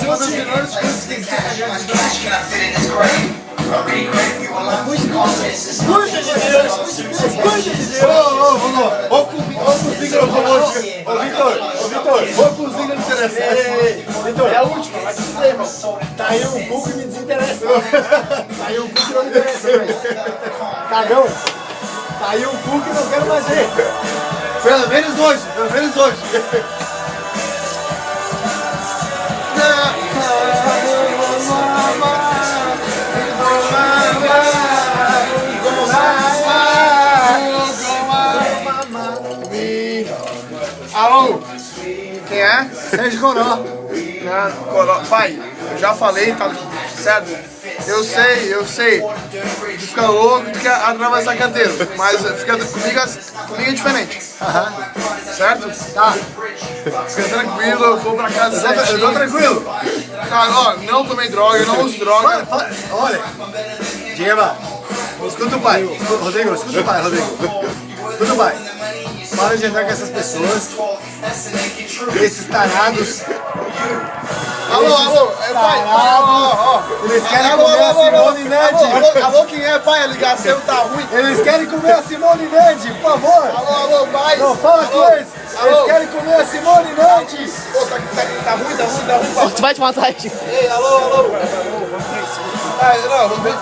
ser uma das melhores coisas que existe na grande cidade. Cuide de Deus! Cuide de Deus! Ô, cozinha no hoje! Ô, Vitor! Ô, cozinha no interessante! Vitor, é a última, vai te fuder, irmão! Tá aí um cu que me desinteressa! Tá aí um cu que não me interessa, velho! Cagão! Tá aí um cu que não quero mais ver! Pelo menos hoje! Pelo menos hoje! Alô? Quem é? Sérgio Coró. Coró. Pai, eu já falei, tá certo? Eu sei. Tu fica louco, tu quer atravessar canteiro, mas comigo é diferente. Certo? Tá. Fica tranquilo, eu vou pra casa certinho. Eu tô tranquilo. Cara, ó, não tomei droga, eu não uso droga. Olha, Diego, escuta o pai. Rodrigo, escuta o pai, Rodrigo. Escuta o pai. Para de andar com essas pessoas, esses tarados. Alô, é pai, eles querem comer a Simone Ned. Alô, quem é, pai? A ligação tá ruim. Eles querem comer a Simone Ned, por favor. Alô, pai. Não, fala com eles. Eles querem comer a Simone Ned. Pô, tá ruim. Tu vai te matar, tio. Ei, alô. Vamos pra cima. Não, vamos ver.